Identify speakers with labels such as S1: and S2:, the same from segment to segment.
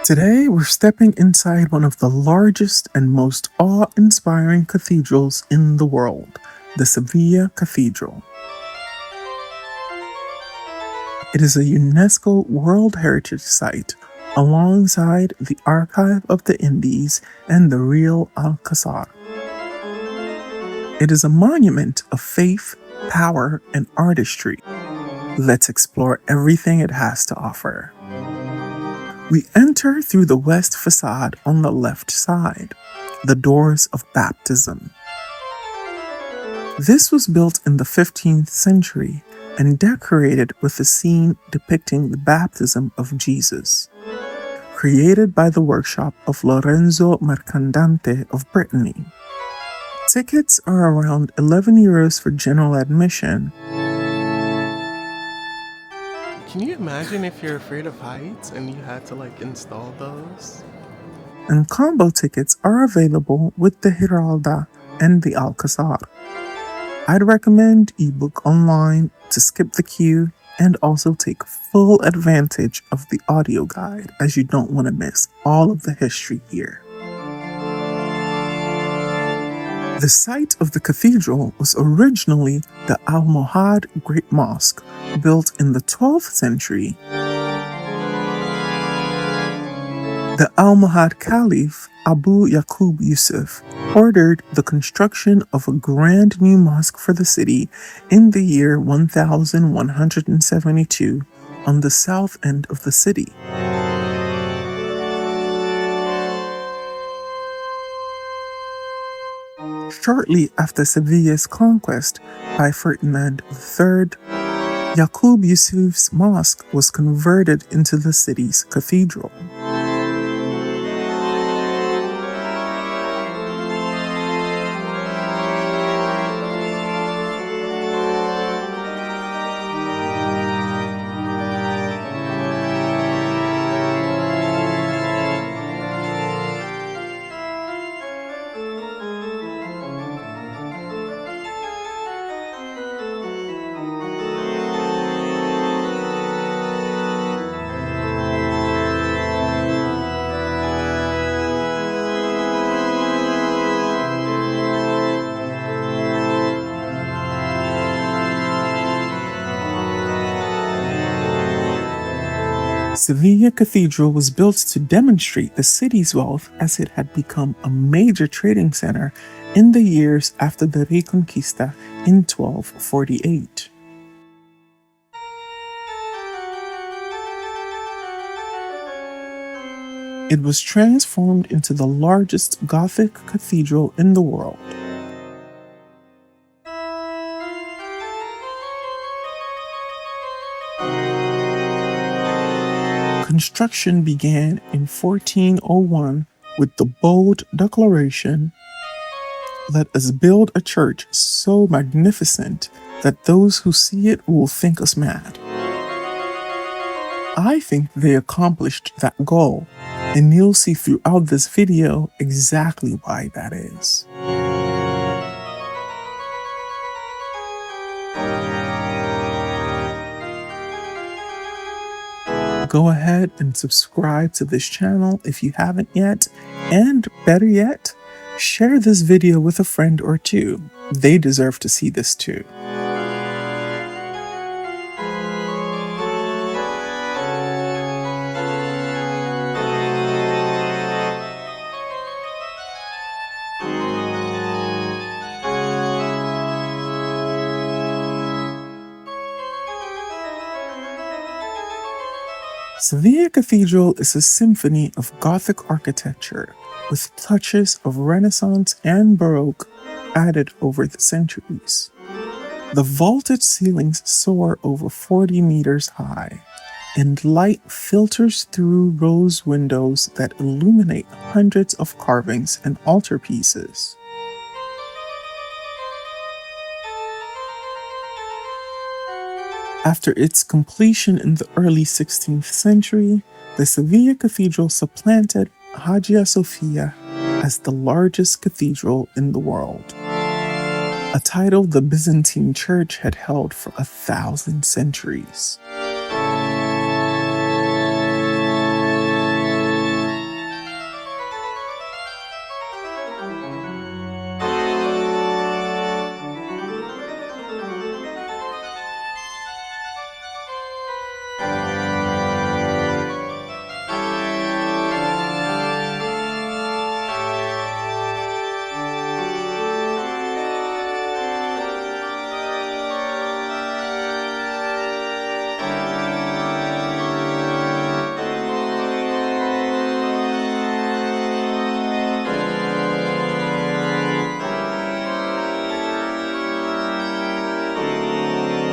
S1: Today, we're stepping inside one of the largest and most awe-inspiring cathedrals in the world, the Seville Cathedral. It is a UNESCO World Heritage Site alongside the Archive of the Indies and the Real Alcazar. It is a monument of faith, power, and artistry. Let's explore everything it has to offer. We enter through the west facade on the left side, the doors of baptism. This was built in the 15th century and decorated with a scene depicting the baptism of Jesus, created by the workshop of Lorenzo Mercandante of Brittany. Tickets are around €11 for general admission.
S2: Can you imagine if you're afraid of heights and you had to install those?
S1: And combo tickets are available with the Giralda and the Alcazar. I'd recommend ebook online to skip the queue and also take full advantage of the audio guide, as you don't want to miss all of the history here. The site of the cathedral was originally the Almohad Great Mosque, built in the 12th century. The Almohad Caliph Abu Yaqub Yusuf ordered the construction of a grand new mosque for the city in the year 1172 on the south end of the city. Shortly after Sevilla's conquest by Ferdinand III, Yaqub Yusuf's mosque was converted into the city's cathedral. Seville Cathedral was built to demonstrate the city's wealth as it had become a major trading center in the years after the Reconquista in 1248. It was transformed into the largest Gothic cathedral in the world. Construction began in 1401 with the bold declaration, "Let us build a church so magnificent that those who see it will think us mad." I think they accomplished that goal, and you'll see throughout this video exactly why that is. Go ahead and subscribe to this channel if you haven't yet, and better yet, share this video with a friend or two. They deserve to see this too. Seville Cathedral is a symphony of Gothic architecture with touches of Renaissance and Baroque added over the centuries. The vaulted ceilings soar over 40 meters high, and light filters through rose windows that illuminate hundreds of carvings and altarpieces. After its completion in the early 16th century, the Seville Cathedral supplanted Hagia Sophia as the largest cathedral in the world, a title the Byzantine Church had held for 1,000 centuries.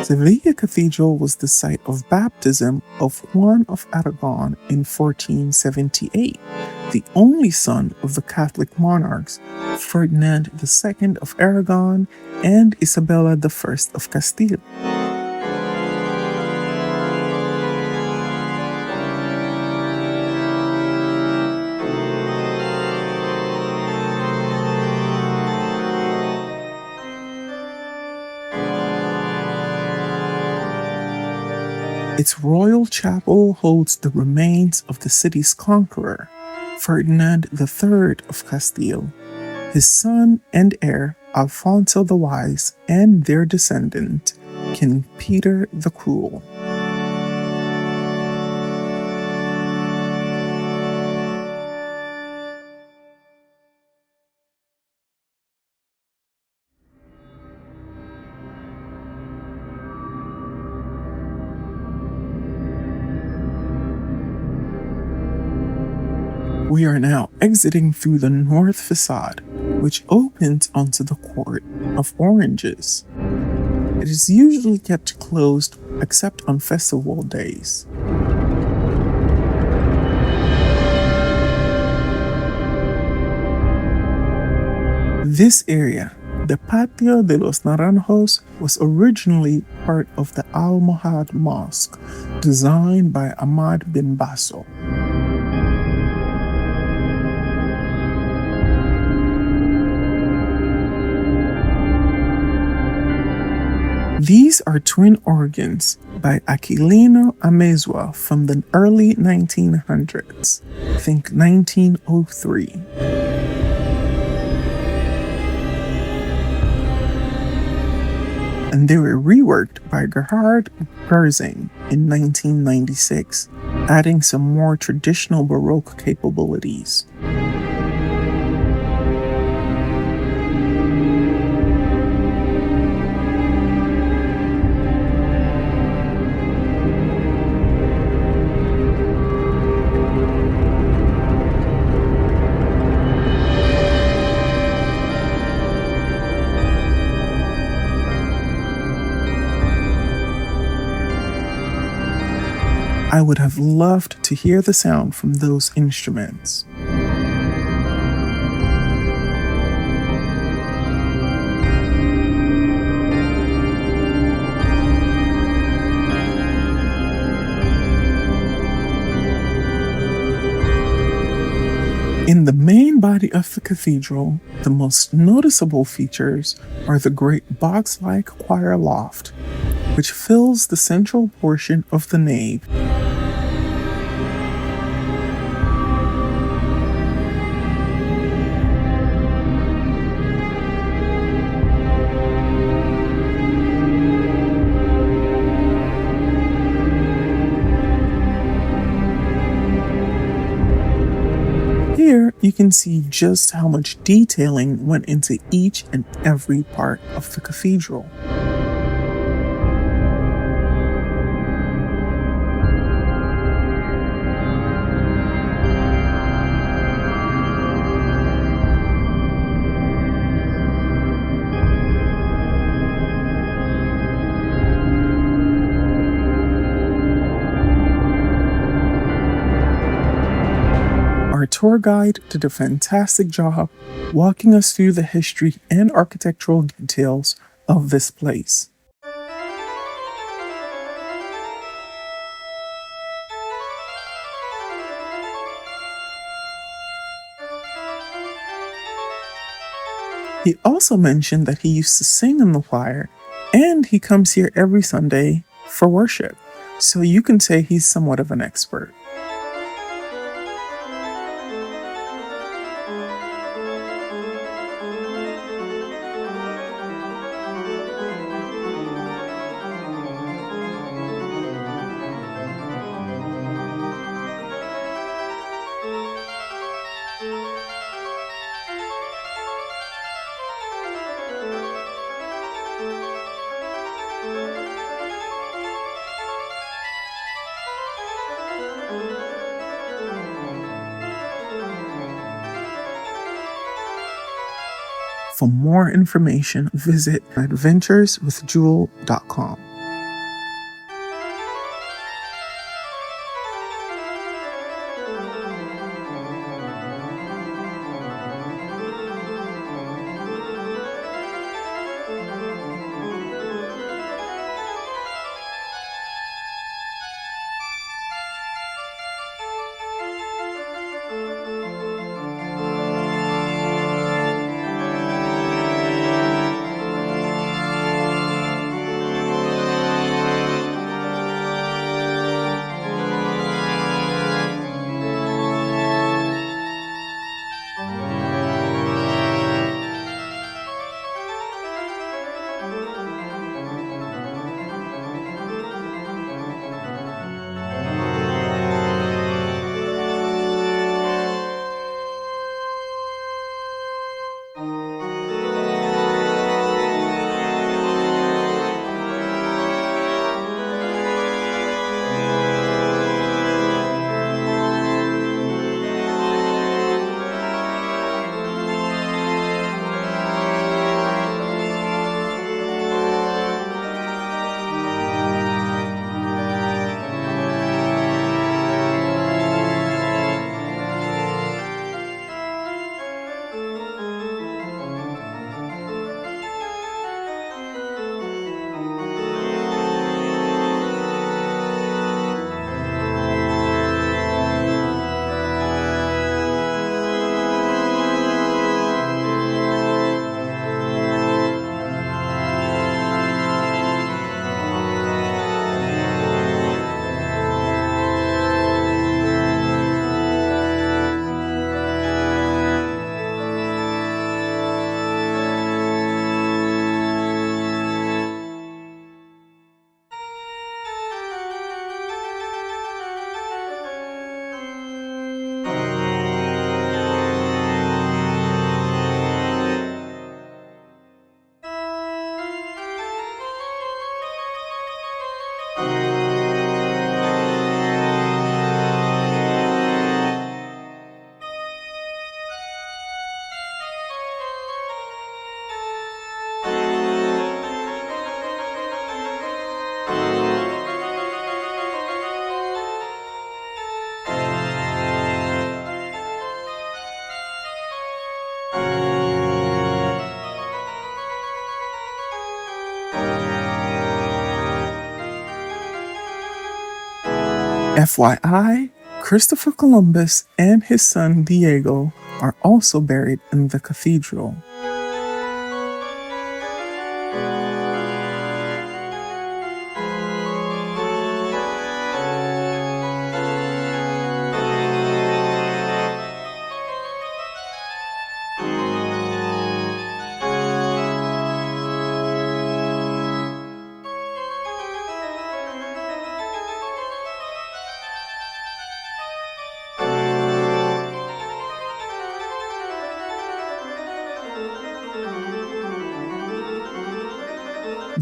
S1: Seville Cathedral was the site of baptism of Juan of Aragon in 1478, the only son of the Catholic monarchs Ferdinand II of Aragon and Isabella I of Castile. Its royal chapel holds the remains of the city's conqueror, Ferdinand III of Castile, his son and heir, Alfonso the Wise, and their descendant, King Peter the Cruel. We are now exiting through the north facade, which opens onto the Court of Oranges. It is usually kept closed except on festival days. This area, the Patio de los Naranjos, was originally part of the Almohad Mosque, designed by Ahmad bin Basso. These are twin organs by Aquilino Amezua from the early 1900s, think 1903. And they were reworked by Gerhard Gersing in 1996, adding some more traditional Baroque capabilities. I would have loved to hear the sound from those instruments. In the main body of the cathedral, the most noticeable features are the great box-like choir loft, which fills the central portion of the nave. Here, you can see just how much detailing went into each and every part of the cathedral. Our tour guide did a fantastic job walking us through the history and architectural details of this place. He also mentioned that he used to sing in the choir, and he comes here every Sunday for worship, so you can say he's somewhat of an expert. For more information, visit adventureswithjewel.com. FYI, Christopher Columbus and his son Diego are also buried in the cathedral.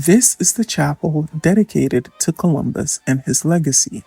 S1: This is the chapel dedicated to Columbus and his legacy.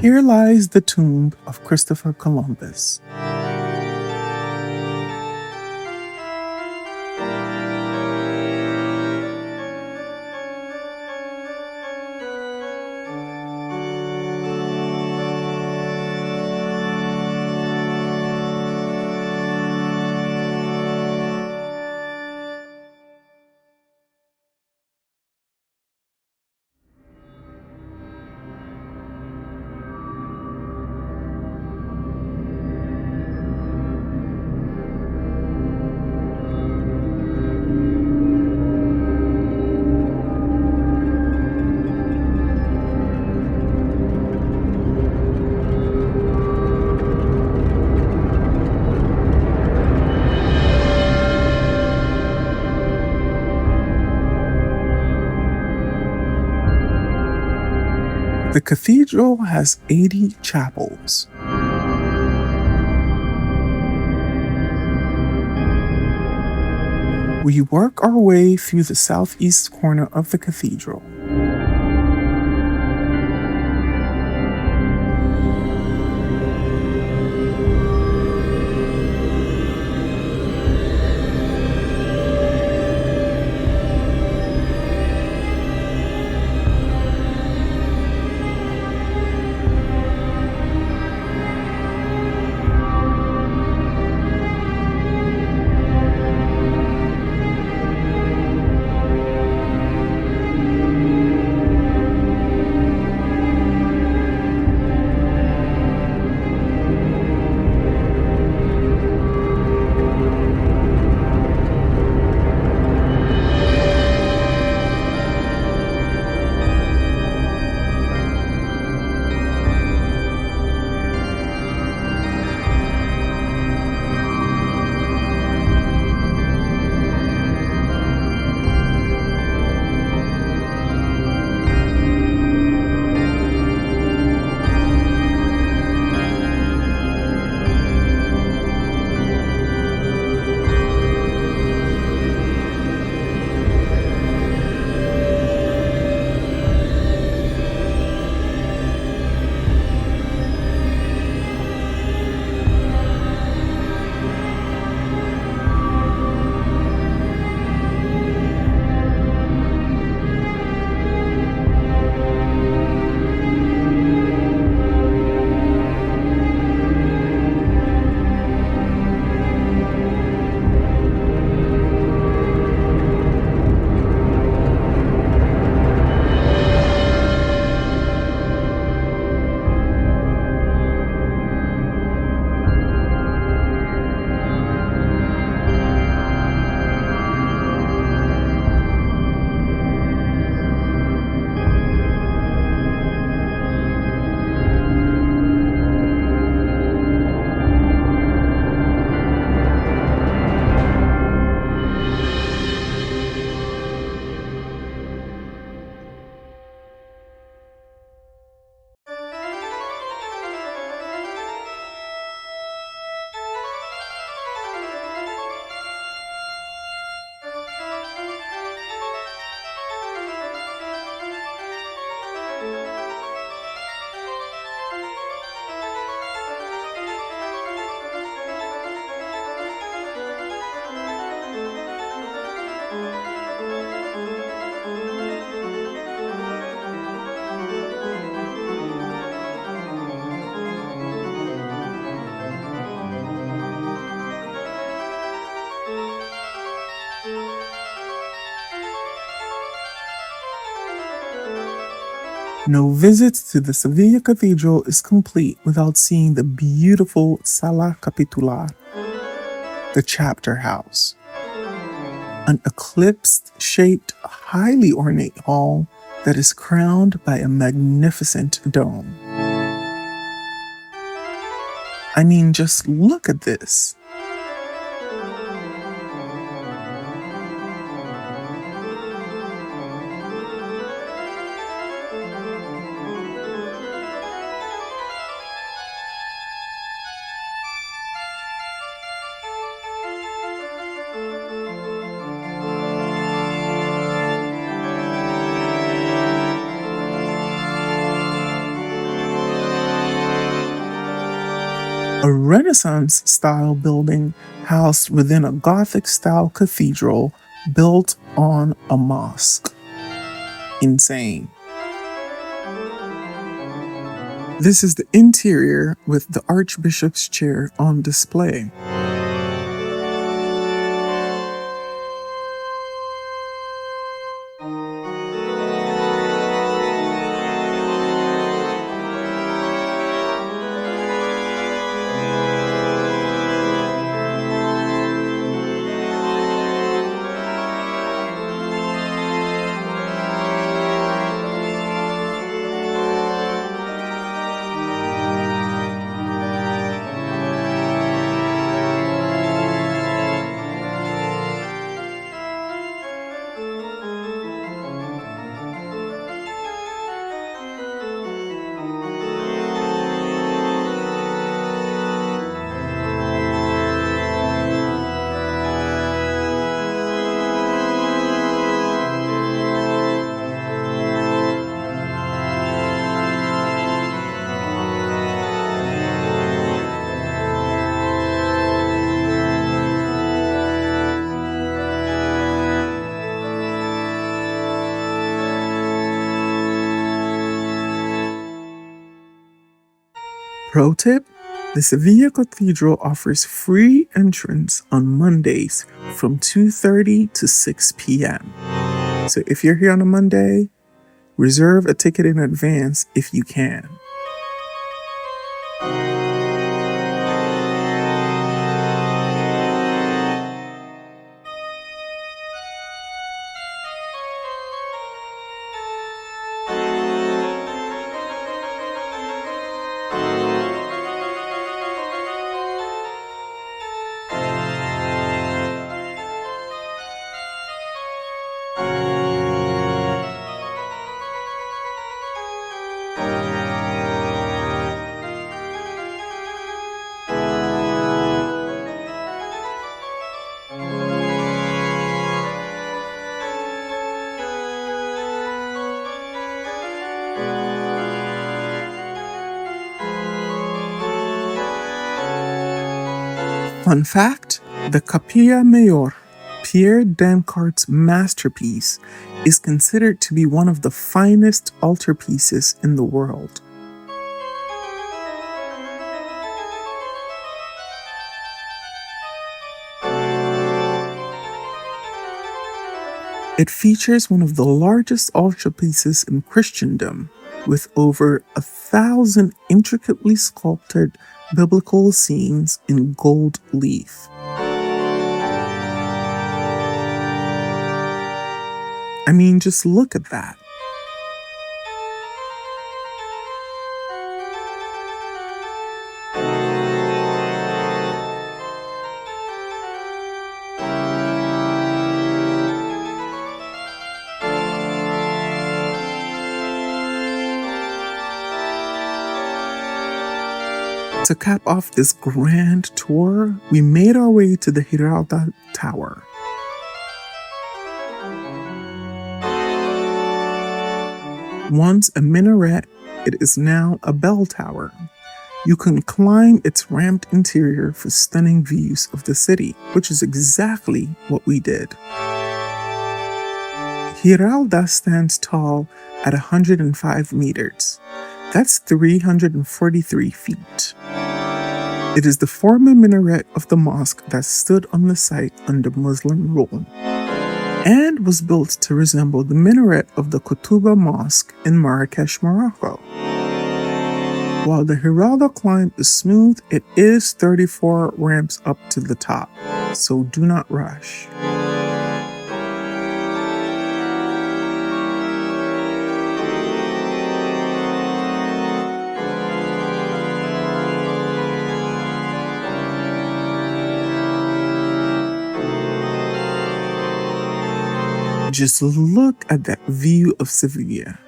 S1: Here lies the tomb of Christopher Columbus. The cathedral has 80 chapels. We work our way through the southeast corner of the cathedral. No visit to the Seville Cathedral is complete without seeing the beautiful Sala Capitular, the chapter house, an eclipse-shaped, highly ornate hall that is crowned by a magnificent dome. I mean, just look at this. A Renaissance-style building housed within a Gothic-style cathedral built on a mosque. Insane. This is the interior with the Archbishop's chair on display. Pro tip: the Seville Cathedral offers free entrance on Mondays from 2:30 to 6 p.m. So if you're here on a Monday, reserve a ticket in advance if you can. Fun fact: the Capilla Mayor, Pierre Dancart's masterpiece, is considered to be one of the finest altarpieces in the world. It features one of the largest altarpieces in Christendom, with over 1,000 intricately sculpted biblical scenes in gold leaf. I mean, just look at that. To cap off this grand tour, we made our way to the Giralda Tower. Once a minaret, it is now a bell tower. You can climb its ramped interior for stunning views of the city, which is exactly what we did. Giralda stands tall at 105 meters. That's 343 feet. It is the former minaret of the mosque that stood on the site under Muslim rule, and was built to resemble the minaret of the Qutba Mosque in Marrakesh, Morocco. While the Giralda climb is smooth, it is 34 ramps up to the top, so do not rush. Just look at that view of Sevilla.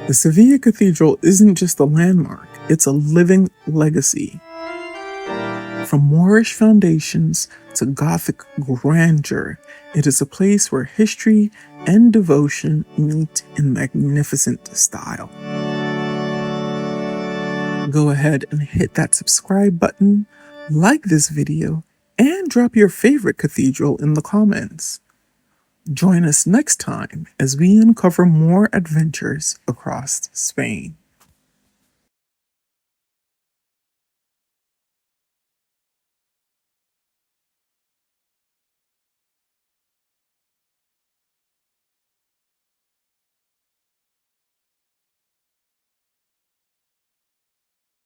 S1: The Seville Cathedral isn't just a landmark, it's a living legacy. From Moorish foundations to Gothic grandeur, it is a place where history and devotion meet in magnificent style. Go ahead and hit that subscribe button, like this video, and drop your favorite cathedral in the comments. Join us next time as we uncover more adventures across Spain.